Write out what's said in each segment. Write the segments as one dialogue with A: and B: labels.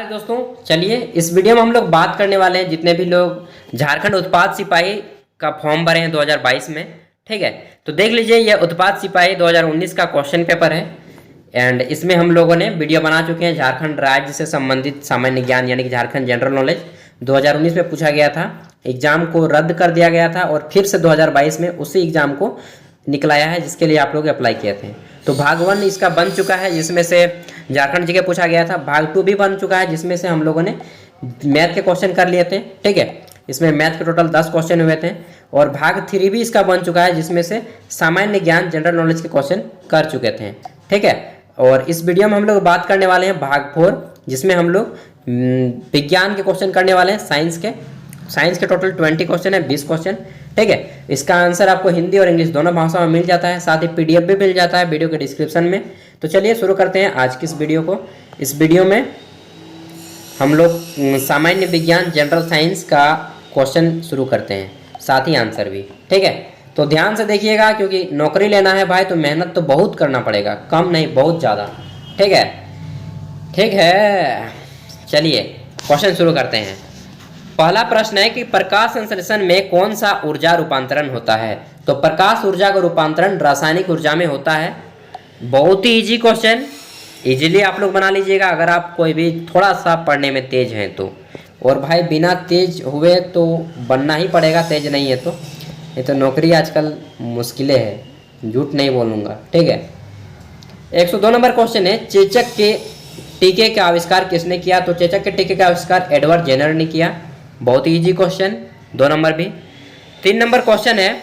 A: नमस्कार दोस्तों। चलिए इस वीडियो में हम लोग बात करने वाले हैं जितने भी लोग झारखंड उत्पाद सिपाही का फॉर्म भरे हैं 2022 में। ठीक है, तो देख लीजिए यह उत्पाद सिपाही 2019 का क्वेश्चन पेपर है एंड इसमें हम लोगों ने वीडियो बना चुके हैं। झारखंड राज्य से संबंधित सामान्य ज्ञान यानी कि झारखंड जनरल नॉलेज 2019 में पूछा गया था, एग्जाम को रद्द कर दिया गया था और फिर से 2022 में उसी एग्जाम को निकलाया है जिसके लिए आप लोग अप्लाई किए थे। तो भाग 1 इसका बन चुका है जिसमें से झारखंड जी के पूछा गया था। भाग 2 भी बन चुका है जिसमें से हम लोगों ने मैथ के क्वेश्चन कर लिए थे। ठीक है, इसमें मैथ के टोटल 10 क्वेश्चन हुए थे और भाग 3 भी इसका बन चुका है जिसमें से सामान्य ज्ञान जनरल नॉलेज के क्वेश्चन कर चुके थे। ठीक है, और इस वीडियो में हम लोग बात करने वाले हैं भाग 4 जिसमें हम लोग विज्ञान के क्वेश्चन करने वाले हैं। साइंस के टोटल 20 क्वेश्चन है, 20 क्वेश्चन। ठीक है, इसका आंसर आपको हिंदी और इंग्लिश दोनों भाषा में मिल जाता है, साथ ही पीडीएफ भी मिल जाता है वीडियो के डिस्क्रिप्शन में। तो चलिए शुरू करते हैं आज की इस वीडियो को। इस वीडियो में हम लोग सामान्य विज्ञान जनरल साइंस का क्वेश्चन शुरू करते हैं, साथ ही आंसर भी। ठीक है, तो ध्यान से देखिएगा क्योंकि नौकरी लेना है भाई तो मेहनत तो बहुत करना पड़ेगा, कम नहीं बहुत ज़्यादा। ठीक है, चलिए क्वेश्चन शुरू करते हैं। पहला प्रश्न है कि प्रकाश संश्लेषण में कौन सा ऊर्जा रूपांतरण होता है? तो प्रकाश ऊर्जा का रूपांतरण रासायनिक ऊर्जा में होता है। बहुत ही इजी क्वेश्चन, इजीली आप लोग बना लीजिएगा अगर आप कोई भी थोड़ा सा पढ़ने में तेज हैं तो। और भाई बिना तेज हुए तो बनना ही पड़ेगा, तेज नहीं है तो ये तो नौकरी आजकल मुश्किलें है, झूठ नहीं बोलूँगा। ठीक है, 102 नंबर क्वेश्चन है चेचक के टीके का आविष्कार किसने किया? तो चेचक के टीके का आविष्कार एडवर्ड जेनर ने किया। बहुत ही इजी क्वेश्चन, 2 नंबर भी। 3 नंबर क्वेश्चन है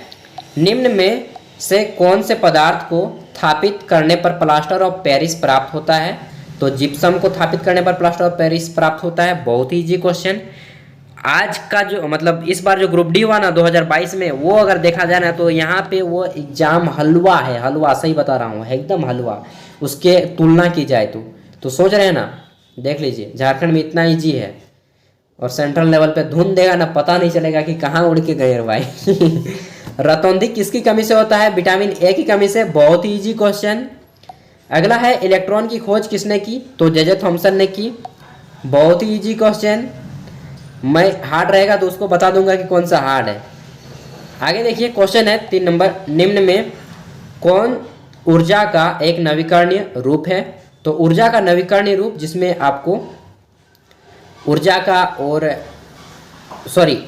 A: निम्न में से कौन से पदार्थ को स्थापित करने पर प्लास्टर ऑफ पेरिस प्राप्त होता है? तो जिप्सम को स्थापित करने पर प्लास्टर ऑफ पेरिस प्राप्त होता है। बहुत ही इजी क्वेश्चन। आज का जो मतलब इस बार जो ग्रुप डी हुआ ना 2022 में, वो अगर देखा जाए ना तो यहाँ पे वो एग्जाम हलवा है, हलवा सही बता रहा हूँ, एकदम हलवा उसके तुलना की जाए तो सोच रहे हैं ना, देख लीजिए झारखंड में इतना इजी है और सेंट्रल लेवल पे धुन देगा ना, पता नहीं चलेगा कि कहाँ उड़ के गए भाई। रतौंधी किसकी कमी से होता है? विटामिन ए की कमी से। बहुत ही इजी क्वेश्चन। अगला है इलेक्ट्रॉन की खोज किसने की? तो जे थॉमसन ने की। बहुत ही इजी क्वेश्चन। मैं हार्ड रहेगा तो उसको बता दूंगा कि कौन सा हार्ड है। आगे देखिए क्वेश्चन है 3 नंबर, निम्न में कौन ऊर्जा का एक नवीकरणीय रूप है? तो ऊर्जा का नवीकरणीय रूप जिसमें आपको ऊर्जा का और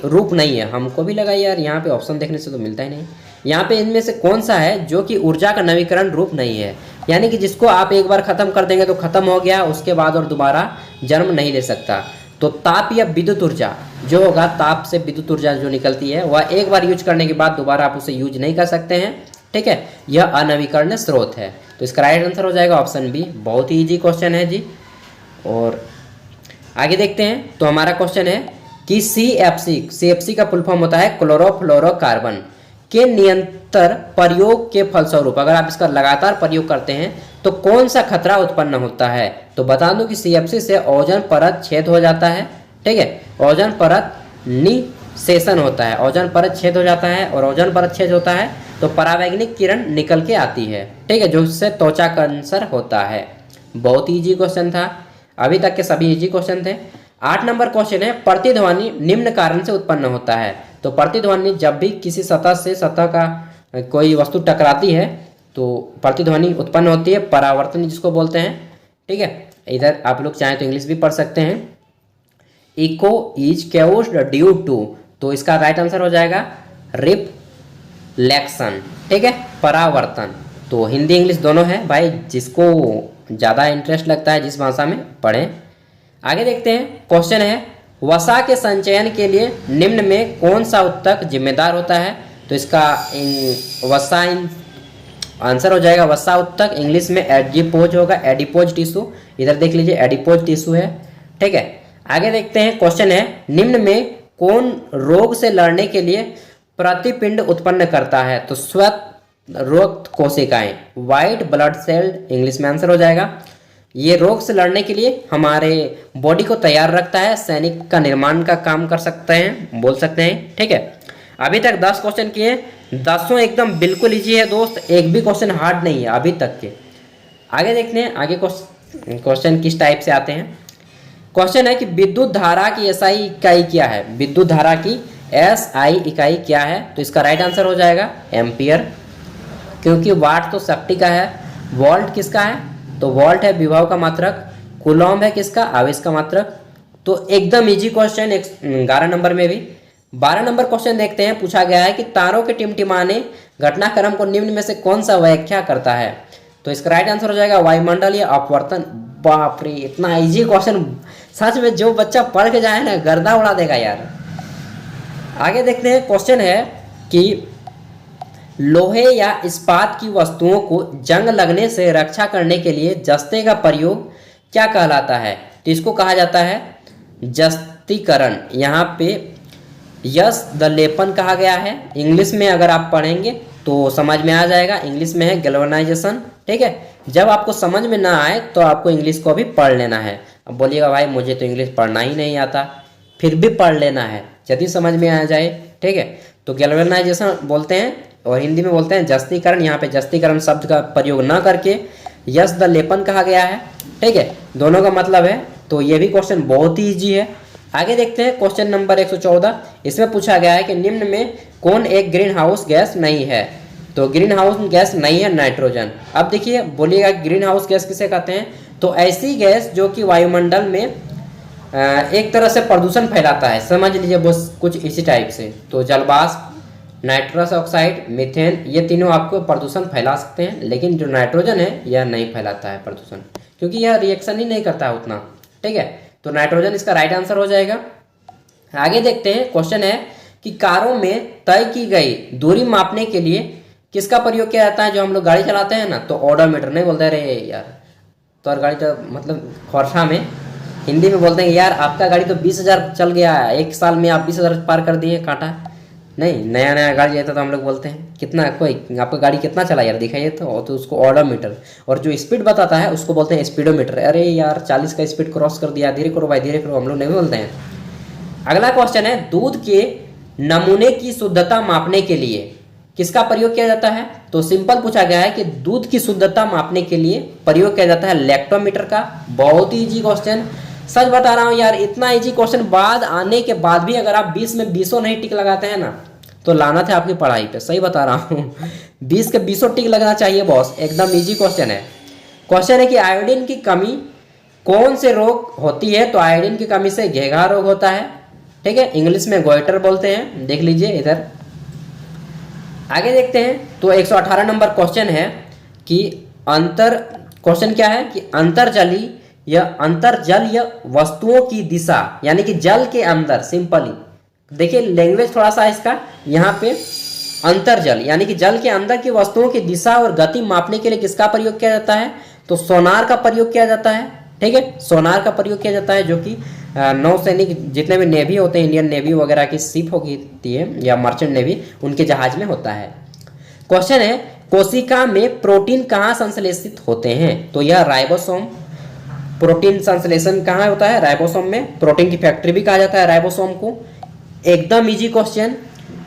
A: रूप नहीं है, हमको भी लगा यार यहाँ पे ऑप्शन देखने से तो मिलता ही नहीं। यहाँ पे इनमें से कौन सा है जो कि ऊर्जा का नवीकरण रूप नहीं है, यानी कि जिसको आप एक बार खत्म कर देंगे तो खत्म हो गया, उसके बाद और दोबारा जन्म नहीं ले सकता। तो ताप या विद्युत ऊर्जा जो होगा, ताप से विद्युत ऊर्जा जो निकलती है वह एक बार यूज करने के बाद दोबारा आप उसे यूज नहीं कर सकते हैं। ठीक है, यह अनवीकरणीय स्रोत है। तो इसका राइट आंसर हो जाएगा ऑप्शन बी। बहुत ही ईजी क्वेश्चन है जी। और आगे देखते हैं तो हमारा क्वेश्चन है कि CFC का फुल फॉर्म होता है क्लोरोफ्लोरोकार्बन के निरंतर प्रयोग के फलस्वरूप अगर आप इसका लगातार प्रयोग करते हैं तो कौन सा खतरा उत्पन्न होता है? तो बता दूं कि CFC से ओजोन परत छेद हो जाता है। ठीक है, ओजोन परत निशेषण होता है, ओजोन परत छेद हो जाता है और ओजोन परत छेद होता है तो परावैंगनिक किरण निकल के आती है। ठीक है, जो इससे त्वचा कैंसर होता है। बहुत ईजी क्वेश्चन था, अभी तक के सभी इजी क्वेश्चन थे। 8 नंबर क्वेश्चन है प्रतिध्वनि निम्न कारण से उत्पन्न होता है। तो प्रतिध्वनि जब भी किसी सतह का कोई वस्तु टकराती है तो प्रतिध्वनि उत्पन्न होती है, परावर्तन जिसको बोलते हैं। ठीक है, इधर आप लोग चाहें तो इंग्लिश भी पढ़ सकते हैं। इको इज कैused ड्यू टू, तो इसका राइट आंसर हो जाएगा रिफ्लेक्शन। ठीक है, परावर्तन। तो हिंदी इंग्लिश दोनों है भाई, जिसको ज़्यादा इंटरेस्ट लगता है जिस भाषा में पढ़ें। आगे देखते हैं क्वेश्चन है वसा के संचयन के लिए निम्न में कौन सा उत्तक जिम्मेदार होता है? तो इसका वसा आंसर हो जाएगा वसा उत्तक। इंग्लिश में एडिपोज होगा, एडिपोज टिश्यू। इधर देख लीजिए एडिपोज टिश्यू है। ठीक है, आगे देखते हैं क्वेश्चन है निम्न में कौन रोग से लड़ने के लिए प्रतिपिंड उत्पन्न करता है? तो श्वेत रोग कोशिकाएं, व्हाइट ब्लड सेल इंग्लिश में आंसर हो जाएगा। ये रोग से लड़ने के लिए हमारे बॉडी को तैयार रखता है, सैनिक का निर्माण का काम कर सकते हैं, बोल सकते हैं। ठीक है, अभी तक 10 क्वेश्चन किए, 10 एकदम बिल्कुल इजी है दोस्त, एक भी क्वेश्चन हार्ड नहीं है अभी तक के। आगे देखते हैं आगे क्वेश्चन किस टाइप से आते हैं। क्वेश्चन है कि विद्युत धारा की एसआई इकाई क्या है, विद्युत धारा की एसआई इकाई क्या है, तो इसका राइट आंसर हो जाएगा एम्पियर, क्योंकि वाट तो शक्ति का है, वोल्ट किसका है, तो वोल्ट है विभव का मात्रक, कूलॉम है किसका, आवेश का मात्रक। तो एकदम इजी क्वेश्चन 11 नंबर में भी। 12 नंबर क्वेश्चन देखते हैं, पूछा गया है कि तारों के टिमटिमाने घटनाक्रम को निम्न में से कौन सा व्याख्या करता है, तो इसका राइट आंसर हो जाएगा वायुमंडल या अपवर्तन। बाप रे, इतना इजी क्वेश्चन, सच में जो बच्चा पढ़ के जाए ना गर्दा उड़ा देगा यार। आगे देखते हैं, क्वेश्चन है कि लोहे या इस्पात की वस्तुओं को जंग लगने से रक्षा करने के लिए जस्ते का प्रयोग क्या कहलाता है, तो इसको कहा जाता है जस्तीकरण। यहाँ पे यस द लेपन कहा गया है। इंग्लिश में अगर आप पढ़ेंगे तो समझ में आ जाएगा, इंग्लिश में है गैल्वेनाइजेशन। ठीक है, जब आपको समझ में ना आए तो आपको इंग्लिश को भी पढ़ लेना है। अब बोलिएगा भाई मुझे तो इंग्लिश पढ़ना ही नहीं आता, फिर भी पढ़ लेना है यदि समझ में आ जाए। ठीक है, तो गैल्वेनाइजेशन बोलते हैं और हिंदी में बोलते हैं जस्तीकरण। यहाँ पे जस्तीकरण शब्द का प्रयोग ना करके यस द लेपन कहा गया है। ठीक है, दोनों का मतलब है। तो ये भी क्वेश्चन बहुत ही ईजी है। आगे देखते हैं क्वेश्चन नंबर 114। इसमें पूछा गया है कि निम्न में कौन एक ग्रीन हाउस गैस नहीं है, तो ग्रीन हाउस गैस नहीं है नाइट्रोजन। अब देखिए, बोलिएगा ग्रीन हाउस गैस किसे कहते हैं, तो ऐसी गैस जो कि वायुमंडल में एक तरह से प्रदूषण फैलाता है, समझ लीजिए बस कुछ इसी टाइप से। तो जलवाष्प, नाइट्रस ऑक्साइड, मीथेन, ये तीनों आपको प्रदूषण फैला सकते हैं, लेकिन जो नाइट्रोजन है यह नहीं फैलाता है प्रदूषण, क्योंकि यह रिएक्शन ही नहीं करता है उतना। ठीक है, तो नाइट्रोजन इसका राइट आंसर हो जाएगा। आगे देखते हैं, क्वेश्चन है कि कारों में तय की गई दूरी मापने के लिए किसका प्रयोग किया जाता है, जो हम लोग गाड़ी चलाते हैं ना, तो ओडोमीटर। नहीं बोलते रहे यार, तो और गाड़ी तो मतलब खौरसा में हिंदी में बोलते हैं यार आपका गाड़ी तो 20,000 चल गया है, एक साल में आप 20,000 पार कर दिए काटा। नहीं, नया नया गाड़ी जाता तो हम लोग बोलते हैं कितना, कोई आपका गाड़ी कितना चला यार दिखाइए, तो उसको ओडोमीटर। और जो स्पीड बताता है उसको बोलते हैं स्पीडोमीटर। अरे यार 40 का स्पीड क्रॉस कर दिया, धीरे करो भाई धीरे करो, हम लोग नहीं बोलते हैं। अगला क्वेश्चन है, दूध के नमूने की शुद्धता मापने के लिए किसका प्रयोग किया जाता है, तो सिंपल पूछा गया है कि दूध की शुद्धता मापने के लिए प्रयोग किया जाता है लैक्टोमीटर का। बहुत ही ईजी क्वेश्चन, सच बता रहा हूँ यार, इतना इजी क्वेश्चन बाद आने के बाद भी अगर आप 20 में 20 नहीं टिक लगाते हैं ना, तो लाना था आपकी पढ़ाई पे। सही बता रहा हूँ 20 के 20 टिक लगना चाहिए बॉस, एकदम इजी क्वेश्चन है। क्वेश्चन है कि आयोडीन की कमी कौन से रोग होती है, तो आयोडीन की कमी से घेघा रोग होता है। ठीक है, इंग्लिश में गोइटर बोलते हैं, देख लीजिए इधर। आगे देखते हैं, तो 118 नंबर क्वेश्चन है कि क्वेश्चन क्या है कि अंतर्जलीय या वस्तुओं की दिशा, यानी कि जल के अंदर, सिंपली देखिए लैंग्वेज थोड़ा सा इसका, यहाँ पे अंतर्जल यानी कि जल के अंदर की वस्तुओं की दिशा और गति मापने के लिए किसका प्रयोग किया जाता है, तो सोनार का प्रयोग किया जाता है। ठीक है, सोनार का प्रयोग किया जाता है, जो कि नौसैनिक जितने भी नेवी होते हैं, इंडियन नेवी वगैरह की शिप होती है या मर्चेंट नेवी, उनके जहाज में होता है। क्वेश्चन है, कोशिका में प्रोटीन कहाँ संश्लेषित होते हैं, तो यह राइबोसोम। प्रोटीन संश्लेषण कहाँ होता है, राइबोसोम में। प्रोटीन की फैक्ट्री भी कहा जाता है राइबोसोम को। एकदम इजी क्वेश्चन।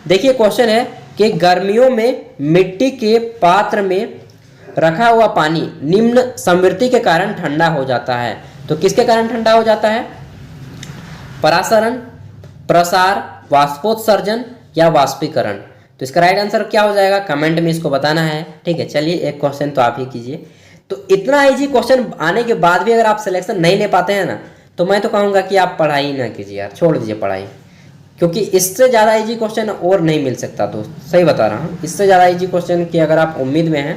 A: देखिए क्वेश्चन है कि गर्मियों में मिट्टी के पात्र में रखा हुआ पानी निम्न संवृत्ति के कारण ठंडा हो जाता है, तो किसके कारण ठंडा हो जाता है, परासरण, प्रसार, वाष्पोत्सर्जन या वाष्पीकरण। तो इसका राइट आंसर क्या हो जाएगा, कमेंट में इसको बताना है। ठीक है, चलिए एक क्वेश्चन तो आप ही कीजिए। तो इतना इजी क्वेश्चन आने के बाद भी अगर आप सिलेक्शन नहीं ले पाते हैं ना, तो मैं तो कहूँगा कि आप पढ़ाई ना कीजिए यार, छोड़ दीजिए पढ़ाई, क्योंकि इससे ज़्यादा इजी क्वेश्चन और नहीं मिल सकता दोस्त। सही बता रहा हूँ, इससे ज़्यादा इजी क्वेश्चन की अगर आप उम्मीद में हैं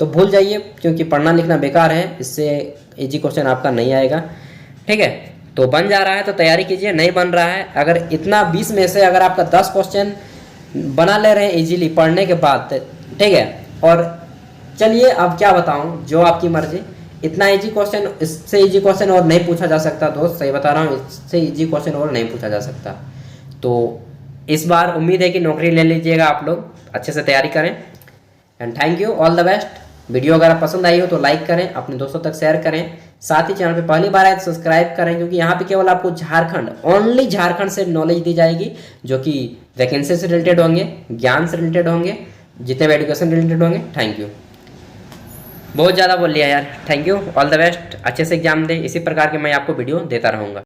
A: तो भूल जाइए, क्योंकि पढ़ना लिखना बेकार है, इससे इजी क्वेश्चन आपका नहीं आएगा। ठीक है, तो बन जा रहा है तो तैयारी कीजिए, नहीं बन रहा है अगर इतना 20 में से अगर आपका 10 क्वेश्चन बना ले रहे हैं इजीली पढ़ने के बाद, ठीक है। और चलिए अब क्या बताऊं, जो आपकी मर्जी। इतना इजी क्वेश्चन, इससे इजी क्वेश्चन और नहीं पूछा जा सकता दोस्त, सही बता रहा हूँ, इससे इजी क्वेश्चन और नहीं पूछा जा सकता। तो इस बार उम्मीद है कि नौकरी ले लीजिएगा आप लोग, अच्छे से तैयारी करें। And thank you, all the best. Video अगर पसंद आई हो तो लाइक करें, अपने दोस्तों तक शेयर करें, साथ ही चैनल पे पहली बार आए तो सब्सक्राइब करें, क्योंकि यहाँ पे केवल आपको झारखंड, ओनली झारखंड से नॉलेज दी जाएगी, जो कि वैकेंसी से रिलेटेड होंगे, ज्ञान से रिलेटेड होंगे, जितने भी एजुकेशन रिलेटेड होंगे। Thank you. बहुत ज़्यादा बोल लिया यार। Thank you, all the best, अच्छे से एग्जाम दे। इसी प्रकार के मैं आपको वीडियो देता रहूँगा।